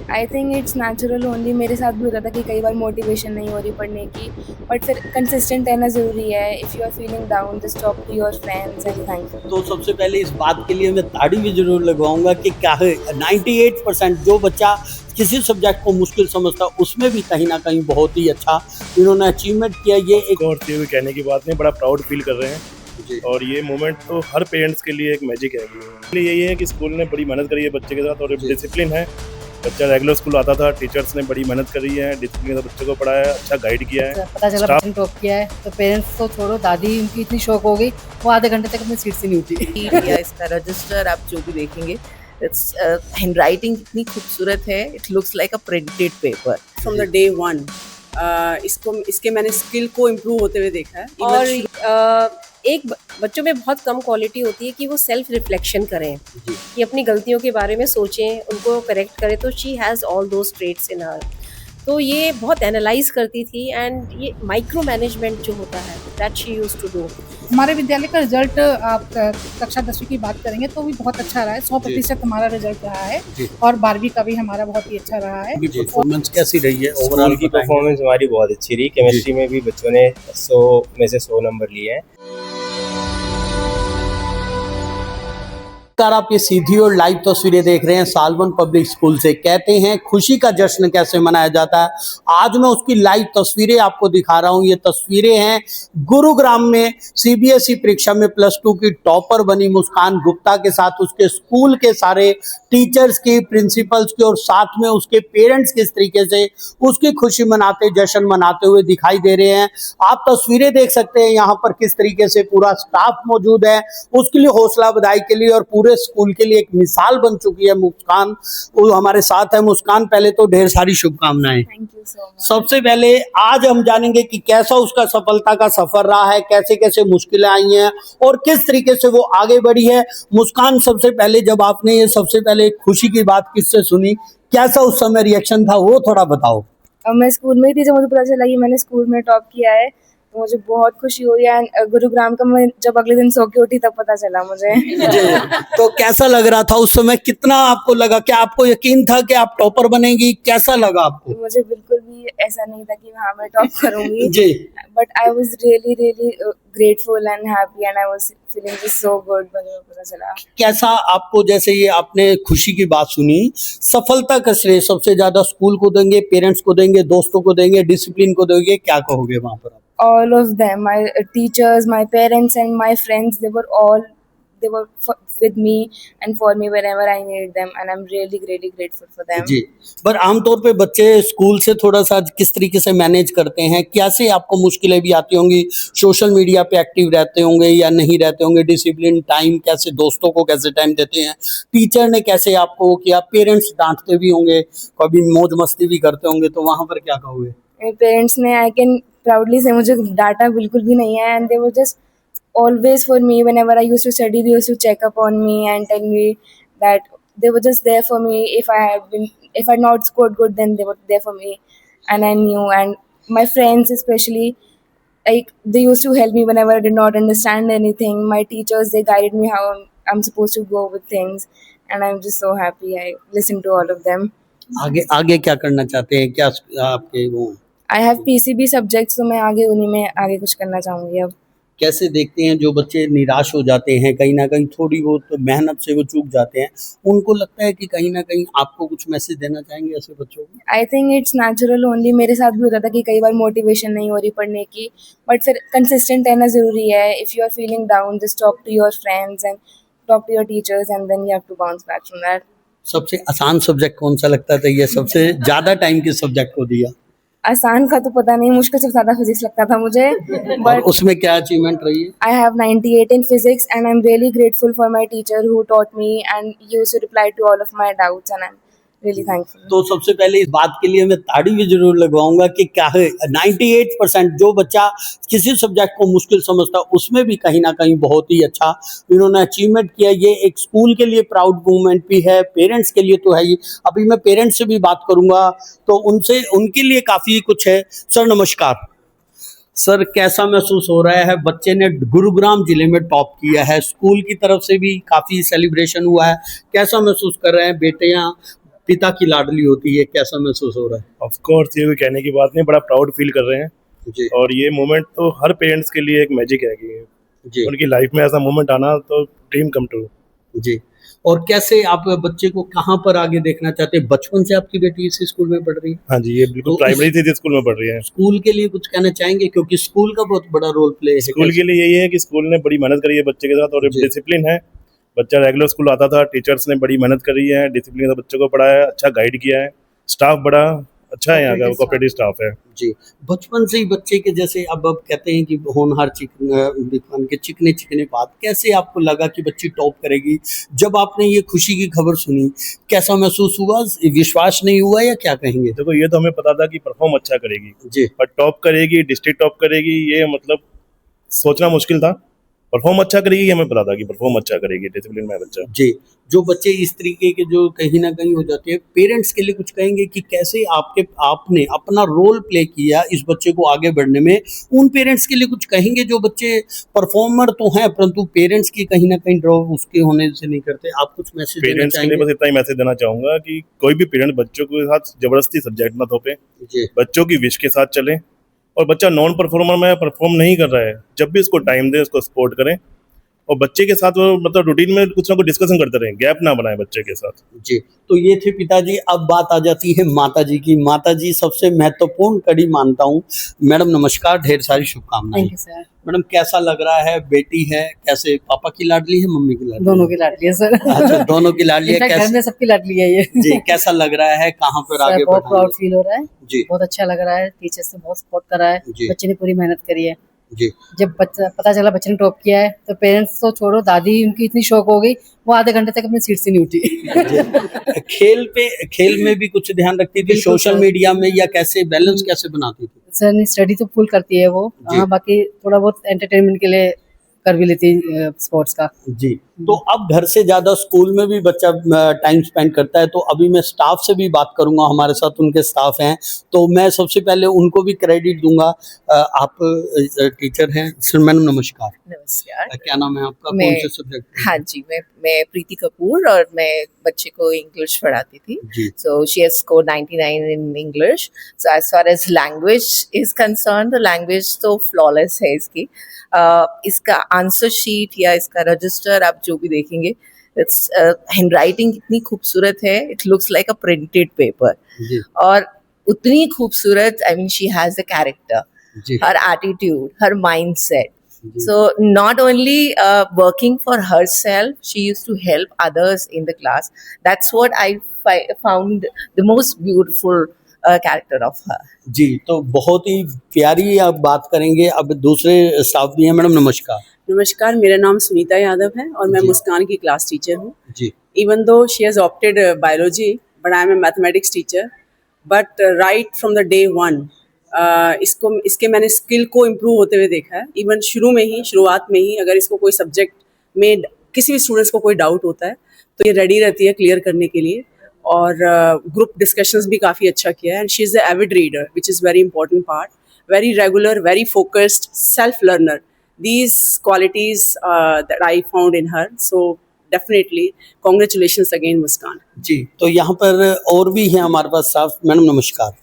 I think it's natural only. मेरे साथ भी होता था कि कई बार मोटिवेशन नहीं हो रही पढ़ने की, बट फिर कंसिस्टेंट रहना ज़रूरी है। If you are feeling down, just talk to your friends and thank you. तो सबसे पहले इस बात के लिए मैं ताड़ी भी जरूर लगवाऊंगा कि क्या है 98% जो बच्चा किसी सब्जेक्ट को मुश्किल समझता उसमें भी कहीं ना कहीं बहुत ही अच्छा इन्होंने अचीवमेंट किया। ये एक और ये भी कहने की बात नहीं, बड़ा प्राउड फील कर रहे हैं और ये मोमेंट तो हर पेरेंट्स के लिए एक मैजिक है। इसलिए यही है कि स्कूल ने बड़ी मेहनत करी है बच्चे के साथ और डिसिप्लिन है। बच्चा रेगुलर स्कूल आता था, टीचर्स ने बड़ी मेहनत करी है, डिसिप्लिन के साथ बच्चे को पढ़ाया है, अच्छा गाइड किया है। पता चला बच्चे ने टॉप किया है तो पेरेंट्स तो छोड़ो, दादी उनकी इतनी शौक हो गई वो आधे घंटे तक अपनी सीट से नहीं उठी। या इसका रजिस्टर आप जो भी देखेंगे, इट्स हैंडराइटिंग कितनी खूबसूरत है। It looks like a printed paper from the day one. इसके मैंने स्किल को इम्प्रूव होते हुए देखा है। और एक बच्चों में बहुत कम क्वालिटी होती है कि वो सेल्फ रिफ्लेक्शन करें, कि अपनी गलतियों के बारे में सोचें, उनको करेक्ट करें। तो she has all those traits in her. तो ये बहुत एनालाइज करती थी एंड ये माइक्रो मैनेजमेंट जो होता है that she used to do. हमारे विद्यालय का रिजल्ट आप कक्षा 10वीं की बात करेंगे तो भी बहुत अच्छा रहा है। 100% हमारा रिजल्ट रहा है और 12वीं का भी हमारा बहुत ही अच्छा रहा है। परफॉर्मेंस कैसी रही है स्कूल ओवरऑल की परफॉर्मेंस हमारी बहुत अच्छी रही। केमिस्ट्री में भी बच्चों ने 100 में से 100 नंबर लिए हैं। आप ये सीधी और लाइव तस्वीरें देख रहे हैं सालवन पब्लिक स्कूल से। कहते हैं खुशी का जश्न कैसे मनाया जाता है, आज मैं उसकी लाइव तस्वीरें आपको दिखा रहा हूं। ये तस्वीरें हैं गुरुग्राम में सीबीएसई परीक्षा में +2 की टॉपर बनी मुस्कान गुप्ता के साथ उसके स्कूल के सारे टीचर्स की, प्रिंसिपल्स की और साथ में उसके पेरेंट्स किस तरीके से उसकी खुशी मनाते, जश्न मनाते हुए दिखाई दे रहे हैं। आप तस्वीरें देख सकते हैं यहाँ पर किस तरीके से पूरा स्टाफ मौजूद है। उसके लिए हौसला बधाई के लिए और पूरे स्कूल के लिए एक मिसाल बन चुकी है मुस्कान। वो हमारे साथ है। मुस्कान, पहले तो ढेर सारी शुभकामनाएं। Thank you so much. सबसे पहले आज हम जानेंगे कि कैसा उसका सफलता का सफर रहा है, कैसे कैसे मुश्किलें आई हैं और किस तरीके से वो आगे बढ़ी है। मुस्कान, सबसे पहले जब आपने ये सबसे पहले खुशी की बात किससे सुनी, कैसा उस समय रिएक्शन था, वो थोड़ा बताओ। मैं स्कूल में ही थी जब मुझे पता चला कि मैंने स्कूल में टॉप किया है, तो मुझे बहुत खुशी हुई। एंड गुरुग्राम का मैं जब अगले दिन सो के उठी तब पता चला मुझे। तो कैसा लग रहा था उस समय, कितना आपको लगा, क्या आपको यकीन था कि आप टॉपर बनेंगी, कैसा लगा आपको? मुझे बिल्कुल भी ऐसा नहीं था कि हाँ मैं टॉप करूंगी, जी। But I was really really grateful and happy and I was feeling just so good. मुझे पता चला कैसा आपको, जैसे ये आपने खुशी की बात सुनी, सफलता का श्रेय सबसे ज्यादा स्कूल को देंगे, पेरेंट्स को देंगे, दोस्तों को देंगे, डिसिप्लिन को देंगे, क्या कहोगे वहां पर आप? all of them, my teachers, my parents and my friends, they were with me and for me whenever I needed them, and I'm really grateful for them. जी। पर आमतौर पे बच्चे स्कूल से थोड़ा सा किस तरीके से मैनेज करते हैं, कैसे आपको मुश्किलें भी आती होंगी, सोशल मीडिया पे एक्टिव रहते होंगे या नहीं रहते होंगे, डिसिप्लिन, टाइम कैसे, दोस्तों को कैसे टाइम देते हैं, टीचर ने कैसे आपको किया, पेरेंट्स डांटते भी होंगे, कभी मौज मस्ती भी करते होंगे, तो वहां पर क्या कहोगे? मेरे पेरेंट्स ने, आई कैन प्राउडली से, मुझे डांटा बिल्कुल भी नहीं है, and they were just always for me. Whenever I used to study, they used to check up on me and tell me that they were just there for me. If I not scored good, then they were there for me, and I knew. And my friends especially, like, they used to help me whenever I did not understand anything. My teachers, they guided me how I'm supposed to go with things, and I'm just so happy I listened to all of them. आगे आगे क्या करना चाहते हैं, क्या आपके वो? I have PCB subjects, तो मैं आगे उन्हीं में आगे कुछ करना चाहूँगी अब। कैसे देखते हैं जो बच्चे निराश हो जाते हैं, कहीं ना कहीं थोड़ी बहुत मेहनत से वो चूक जाते हैं, उनको लगता है कि कहीं ना कहीं आपको कुछ मैसेज देना चाहेंगे ऐसे बच्चों को? I think it's natural only. मेरे साथ भी होता था कि कई बार मोटिवेशन नहीं हो रही पढ़ने की, बट फिर कंसिस्टेंट रहना ज़रूरी है। If you are feeling down, just talk to your friends and talk to your teachers, and then you have to bounce back from that. सबसे आसान सब्जेक्ट कौन सा लगता था, ये सबसे ज्यादा टाइम किस सब्जेक्ट को दिया? आसान का तो पता नहीं, मुश्किल से ज़्यादा फिजिक्स लगता था मुझे। और बट उसमें क्या अचीवमेंट रही है? I have 98 in physics, and I'm really grateful for my teacher who taught me and used to reply to all of my doubts, and I'm really thankful. तो सबसे पहले इस बात के लिए मैं ताड़ी भी जरूर लगवाऊंगा कि क्या है 98% जो बच्चा किसी सब्जेक्ट को मुश्किल समझता उसमें भी कहीं ना कहीं बहुत ही अच्छा इन्होंने अचीवमेंट किया। ये एक स्कूल के लिए प्राउड मूवमेंट भी है, पेरेंट्स के लिए तो है ही। अभी मैं पेरेंट्स से भी बात करूंगा तो उनसे, उनके लिए काफ़ी कुछ है। सर नमस्कार। सर, कैसा महसूस हो रहा है, बच्चे ने गुरुग्राम जिले में टॉप किया है, स्कूल की तरफ से भी काफ़ी सेलिब्रेशन हुआ है, कैसा महसूस कर रहे हैं बेटे? यहाँ पिता की लाडली होती है, कैसा महसूस हो रहा है? ऑफ कोर्स ये कोई कहने की बात नहीं, बड़ा प्राउड फील कर रहे हैं। जी और ये मोमेंट तो हर पेरेंट्स के लिए एक मैजिक है कि जी उनकी लाइफ में ऐसा मोमेंट आना तो ड्रीम कम ट्रू। जी। और कैसे आप बच्चे को कहाँ पर आगे देखना चाहते हैं? बचपन से आपकी बेटी इस स्कूल में पढ़ रही है? हाँ जी, ये बिल्कुल तो प्राइमरी से स्कूल में पढ़ रही है। स्कूल के लिए कुछ कहना चाहेंगे, क्योंकि स्कूल का बहुत बड़ा रोल प्ले है। स्कूल के लिए यही है कि स्कूल ने बड़ी मेहनत करी है बच्चे के साथ और जी। डिसिप्लिन है। बच्चा रेगुलर स्कूल आता था, टीचर्स ने बड़ी मेहनत करी है, डिसिप्लिन से बच्चों को पढ़ाया, अच्छा गाइड किया है, स्टाफ बड़ा अच्छा है, यहाँ का कोऑपरेटिव स्टाफ है। जी। बचपन से ही बच्चे के जैसे अब कहते हैं कि होनहार दिखान के चिकने चिकने बात, कैसे आपको लगा कि बच्ची टॉप करेगी? जब आपने ये खुशी की खबर सुनी, कैसा महसूस हुआ? विश्वास नहीं हुआ या क्या कहेंगे? देखो ये तो हमें पता था कि परफॉर्म अच्छा करेगी, जी पर टॉप करेगी, डिस्ट्रिक्ट टॉप करेगी, ये मतलब सोचना मुश्किल था। परफॉर्म अच्छा करेगी ये हमें पता था कि परफॉर्म अच्छा करेगी, डिसिप्लिन में है बच्चा। जी। जो बच्चे इस तरीके के जो कहीं ना कहीं हो जाते हैं, पेरेंट्स के लिए कुछ कहेंगे कि कैसे आपने अपना रोल प्ले किया इस बच्चे को आगे बढ़ने में? उन पेरेंट्स के लिए कुछ कहेंगे जो बच्चे परफॉर्मर तो हैं परंतु पेरेंट्स की कहीं ना कहीं ड्रॉप उसके होने से नहीं करते, आप कुछ मैसेज देना पेरेंट्स के लिए चाहेंगे? बस इतना ही मैसेज देना चाहूंगा कि कोई भी पेरेंट बच्चों के साथ जबरदस्ती सब्जेक्ट ना थोपे, जी बच्चों की विश के साथ चलें। और बच्चा नॉन परफॉर्मर में परफॉर्म नहीं कर रहा है, जब भी उसको टाइम दें, उसको सपोर्ट करें और बच्चे के साथ वो मतलब रूटीन में कुछ ना कुछ डिस्कशन करते रहें, गैप ना बनाए बच्चे के साथ। जी। तो ये थे पिताजी। अब बात आ जाती है माताजी की। माताजी सबसे महत्वपूर्ण कड़ी मानता हूँ। मैडम नमस्कार, ढेर सारी शुभकामनाएं। Thank you sir. मैडम कैसा लग रहा है? बेटी है, कैसे पापा की लाडली है, मम्मी की लाडली दोनों की लाडली है सर। अच्छा, दोनों की लाडली है। इनफैक्ट घर में कैसे सबकी लाडली है ये। जी, कैसा लग रहा है? कहाँ पर सर आगे बहुत प्राउड बढ़ाएंगे? फील हो रहा है, जी बहुत अच्छा लग रहा है, टीचर्स ने बहुत सपोर्ट करा है, जी। बच्चे ने पूरी मेहनत करी है। जी जब बच्चा पता चला बच्चे ने टॉप किया है तो पेरेंट्स तो छोड़ो, दादी उनकी इतनी शौक हो गई, वो आधे घंटे तक अपनी सीट से नहीं उठी। खेल में भी कुछ ध्यान रखती थी, बिल्कुल सोशल सर। मीडिया में, या कैसे बैलेंस कैसे बनाती थी? सर ने स्टडी तो फुल करती है वो, जी। हाँ बाकी थोड़ा बहुत एंटरटेनमेंट के लिए कर भी लेती है स्पोर्ट्स का। जी। तो अब घर से ज्यादा स्कूल में भी बच्चा टाइम स्पेंड करता है, तो अभी मैं स्टाफ से भी बात करूंगा, हमारे साथ उनके स्टाफ हैं, तो मैं सबसे पहले उनको भी क्रेडिट दूंगा। आप टीचर हैं सर। मैडम नमस्कार। नमस्कार। क्या नाम है आपका? कौन मैं से सब्जेक्ट? हाँ जी, मैं प्रीति कपूर और मैं बच्चे को इंग्लिश पढ़ाती थी। जी So she has scored 99 in English. So as far as language is concerned, तो language तो flawless है इसकी। इसका आंसर शीट या इसका रजिस्टर आप जो भी देखेंगे, इट्स हैंडराइटिंग इतनी खूबसूरत है, it looks like a printed paper. जी और उतनी खूबसूरत, I mean she has a character, जी her attitude, her mindset. जी। So not only working for herself, she used to help others in the class. That's what I found the most beautiful character of her. जी। तो बहुत ही प्यारी आप बात करेंगे। अब दूसरे स्टाफ भी हैं। मैडम नमस्कार। नमस्कार, मेरा नाम सुनीता यादव है और मैं जी। मुस्कान की क्लास टीचर हूँ। जी Even though she has opted biology, but I am a mathematics teacher. But right from the day one, इसके मैंने स्किल को इम्प्रूव होते हुए देखा है। इवन शुरुआत में ही अगर इसको कोई सब्जेक्ट में किसी भी स्टूडेंट्स को कोई डाउट होता है तो ये रेडी रहती है क्लियर करने के लिए। और ग्रुप डिस्कशंस भी काफ़ी अच्छा किया है। And she is a Avid reader, which is very important part, very regular, very focused, self learner. These qualities that I found in her. So definitely congratulations again Muskan. जी। तो यहाँ पर और भी हैं हमारे पास स्टाफ। मैडम नमस्कार।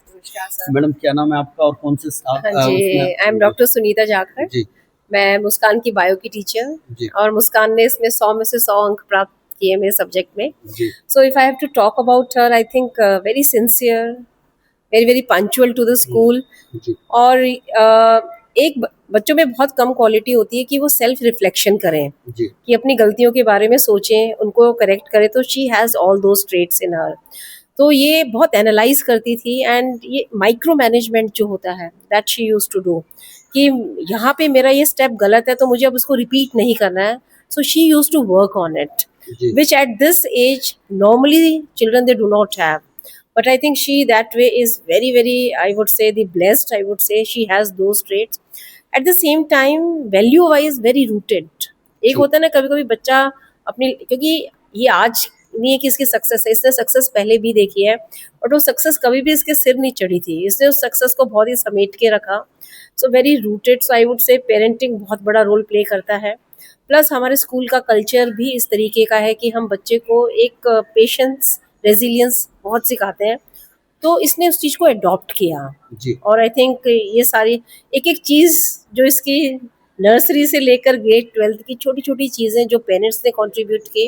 मैडम क्या नाम है आपका और कौन से स्टाफ? हाँ जी, I am doctor Sunita Jakhar. जी मैं मुस्कान की बायो की टीचर, जी और मुस्कान ने इसमें 100 में से 100 अंक प्राप्त किए मेरे सब्जेक्ट में। जी so if I have to talk about her, I think very sincere, very very punctual to the school. जी और बच्चों में बहुत कम क्वालिटी होती है कि वो सेल्फ रिफ्लेक्शन करें, जी कि अपनी गलतियों के बारे में सोचें, उनको करेक्ट करें। तो she has all those traits in her. तो ये बहुत एनालाइज करती थी, एंड ये माइक्रो मैनेजमेंट जो होता है that she used to do, कि यहाँ पे मेरा ये स्टेप गलत है तो मुझे अब उसको रिपीट नहीं करना है। So she used to work on it, जी which at this age normally children they do not have. But I think she that way is very very, I would say, the blessed. I would say she has those traits. At the same time, value wise very rooted. एक जी। होता है ना कभी कभी बच्चा अपनी, क्योंकि ये आज नहीं है कि इसकी सक्सेस है, इसने सक्सेस पहले भी देखी है, बट वो सक्सेस कभी भी इसके सिर नहीं चढ़ी थी, इसने उस सक्सेस को बहुत ही समेट के रखा। So very rooted. So I would say parenting बहुत बड़ा रोल प्ले करता है। प्लस हमारे स्कूल का कल्चर भी इस तरीके का है कि हम बच्चे को एक पेशेंस रेजिलियंस बहुत सिखाते हैं। तो इसने उस चीज़ को अडॉप्ट किया जी और आई थिंक ये सारी एक एक चीज़ जो इसकी नर्सरी से लेकर ग्रेड 12th की छोटी छोटी चीज़ें जो पेरेंट्स ने कंट्रीब्यूट की,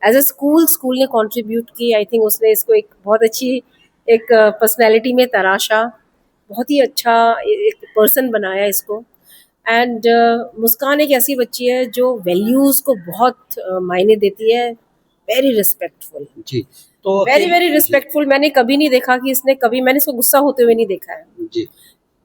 एज अ स्कूल ने कंट्रीब्यूट की। आई थिंक उसने इसको एक बहुत अच्छी एक पर्सनैलिटी में तराशा, बहुत ही अच्छा एक पर्सन बनाया इसको। एंड मुस्कान एक ऐसी बच्ची है जो वैल्यूज़ को बहुत मायने देती है, वेरी रिस्पेक्टफुल, जी तो वेरी वेरी रिस्पेक्टफुल। मैंने कभी नहीं देखा कि इसने कभी, मैंने इसको गुस्सा होते हुए नहीं देखा है, जी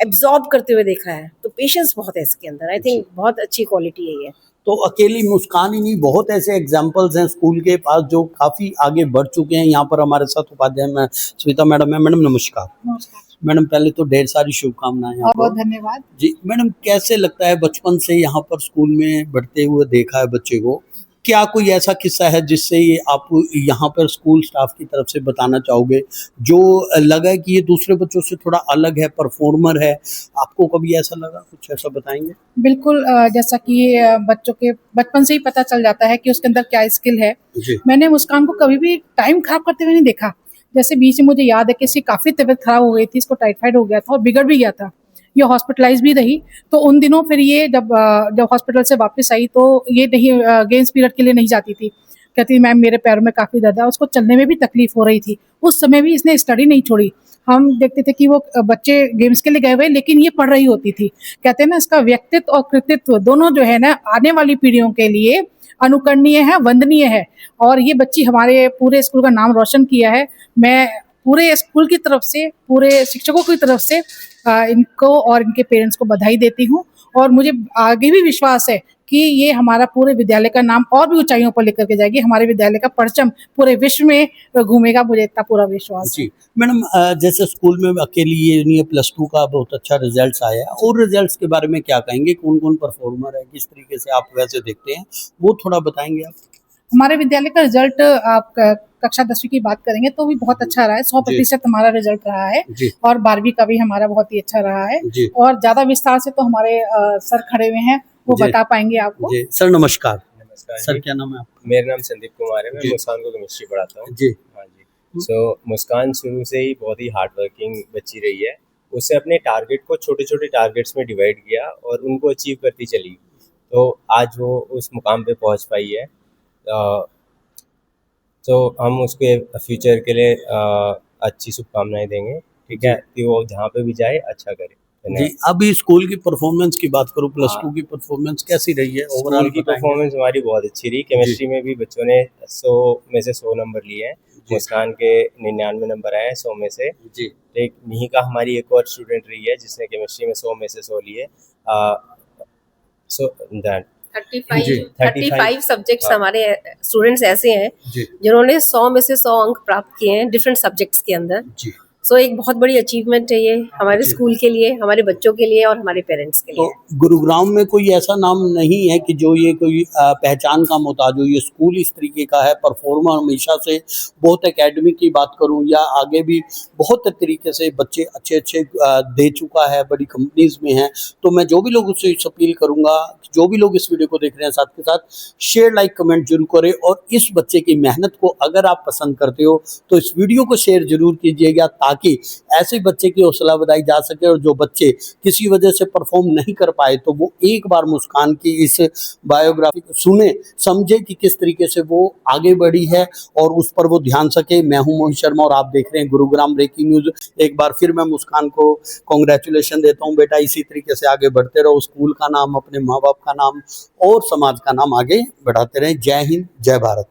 एब्जॉर्ब करते हुए देखा है। तो पेशेंस बहुत है इसके अंदर, आई थिंक बहुत अच्छी क्वालिटी है ये। तो अकेली मुस्कान ही नहीं, बहुत ऐसे एग्जाम्पल्स हैं स्कूल के पास जो काफ़ी आगे बढ़ चुके हैं। यहाँ पर हमारे साथ उपाध्याय में श्वेता मैडम है। मैडम नमस्कार। नमस्कार, मैडम पहले तो ढेर सारी शुभकामनाएं बहुत बहुत आपको। धन्यवाद। जी मैडम, कैसे लगता है बचपन से यहाँ पर स्कूल में बढ़ते हुए देखा है बच्चे को, क्या कोई ऐसा किस्सा है जिससे ये आप यहाँ पर स्कूल स्टाफ की तरफ से बताना चाहोगे जो लगा कि ये दूसरे बच्चों से थोड़ा अलग है, परफॉर्मर है? आपको कभी ऐसा लगा? कुछ ऐसा बताएंगे? बिल्कुल, जैसा कि बच्चों के बचपन से ही पता चल जाता है कि उसके अंदर क्या स्किल है। जी मैंने मुस्कान को कभी भी टाइम खराब करते हुए नहीं देखा। जैसे बीच में मुझे याद है कि इसकी काफ़ी तबीयत खराब हो गई थी, इसको टाइफाइड हो गया था और बिगड़ भी गया था, ये हॉस्पिटलाइज भी रही। तो उन दिनों फिर ये जब हॉस्पिटल से वापस आई तो ये नहीं गेम्स पीरियड के लिए नहीं जाती थी, कहती मैम मेरे पैरों में काफ़ी दर्द है, उसको चलने में भी तकलीफ हो रही थी। उस समय भी इसने स्टडी नहीं छोड़ी। हम देखते थे कि वो बच्चे गेम्स के लिए गए हुए लेकिन ये पढ़ रही होती थी। कहते हैं ना, इसका व्यक्तित्व और कृतित्व दोनों जो है ना आने वाली पीढ़ियों के लिए अनुकरणीय है, वंदनीय है। और ये बच्ची हमारे पूरे स्कूल का नाम रोशन किया है। मैं पूरे स्कूल की तरफ से, पूरे शिक्षकों की तरफ से इनको और इनके पेरेंट्स को बधाई देती हूँ और मुझे आगे भी विश्वास है कि ये हमारा पूरे विद्यालय का नाम और भी ऊंचाइयों पर लेकर के जाएगी। हमारे विद्यालय का परचम पूरे विश्व में घूमेगा, मुझे इतना पूरा विश्वास है। जी मैडम, जैसे स्कूल में अकेली ये नहीं है, +2 का बहुत अच्छा रिजल्ट आया है, और रिजल्ट्स के बारे में क्या कहेंगे? कौन कौन परफॉर्मर है, किस तरीके से आप वैसे देखते हैं, वो थोड़ा बताएंगे आप? हमारे विद्यालय का रिजल्ट आप कक्षा 10वीं की बात करेंगे तो भी बहुत अच्छा रहा है। 100% हमारा रिजल्ट रहा है जी और 12वीं का भी हमारा बहुत ही अच्छा रहा है। जी और ज्यादा विस्तार से तो हमारे सर खड़े हुए हैं, वो जी। बता पाएंगे आपको। जी सर नमस्कार। नमस्कार सर जी। क्या नाम है आपका? मेरा नाम संदीप कुमार है, मैं जी। मुस्कान को केमिस्ट्री पढ़ाता हूँ। जी हाँ जी। सो मुस्कान शुरू से ही बहुत ही हार्ड वर्किंग बच्ची रही है। उससे अपने टारगेट को छोटे छोटे टारगेट्स में डिवाइड किया और उनको अचीव करती चली, तो आज वो उस मुकाम पे पहुँच पाई है। तो हम उसके फ्यूचर के लिए अच्छी शुभकामनाएं देंगे, ठीक है, कि वो जहाँ पे भी जाए अच्छा करे। जी, धन्यवाद। अभी स्कूल की परफॉर्मेंस की बात करूँ, +2 हाँ। की परफॉर्मेंस कैसी रही है स्कूल ओवरऑल की बताएंगे? परफॉर्मेंस हमारी बहुत अच्छी रही। केमिस्ट्री में भी बच्चों ने 100 में से 100 नंबर लिए हैं। मुस्कान के 99 नंबर आए हैं 100 में से। जी एक मिहिका हमारी एक और स्टूडेंट रही है जिसने केमिस्ट्री में 100 में से 100 लिए। सो दैट 35 सब्जेक्ट्स हाँ। हमारे स्टूडेंट्स ऐसे हैं जी जिन्होंने 100 में से 100 अंक प्राप्त किए हैं डिफरेंट सब्जेक्ट्स के अंदर। जी। सो एक बहुत बड़ी अचीवमेंट है ये हमारे जी। स्कूल के लिए, हमारे बच्चों के लिए और हमारे पेरेंट्स के तो लिए। गुरुग्राम में कोई ऐसा नाम नहीं है कि जो ये कोई पहचान का मोहताज हो? ये स्कूल इस तरीके का है, परफॉर्मर हमेशा से बहुत एकेडमी की बात करूं या आगे भी बहुत तरीके से बच्चे अच्छे अच्छे दे चुका है, बड़ी कंपनीज में हैं। तो मैं जो भी लोग उससे अपील करूंगा, जो भी लोग इस वीडियो को देख रहे हैं, साथ के साथ शेयर लाइक कमेंट जरूर करें, और इस बच्चे की मेहनत को अगर आप पसंद करते हो तो इस वीडियो को शेयर जरूर कीजिएगा, ताकि ऐसे बच्चे की हौसला बढ़ाई जा सके, और जो बच्चे किसी वजह से परफॉर्म नहीं कर पाए तो वो एक बार मुस्कान की इस बायोग्राफी सुने, समझे कि किस तरीके से वो आगे बढ़ी है और उस पर वो ध्यान सके। मैं हूं मोहित शर्मा और आप देख रहे हैं गुरुग्राम ब्रेकिंग न्यूज़। एक बार फिर मैं मुस्कान को कॉन्ग्रेचुलेशन देता हूं, बेटा इसी तरीके से आगे बढ़ते रहो, स्कूल का नाम, अपने माँ बाप का नाम और समाज का नाम आगे बढ़ाते रहें। जय हिंद, जय भारत।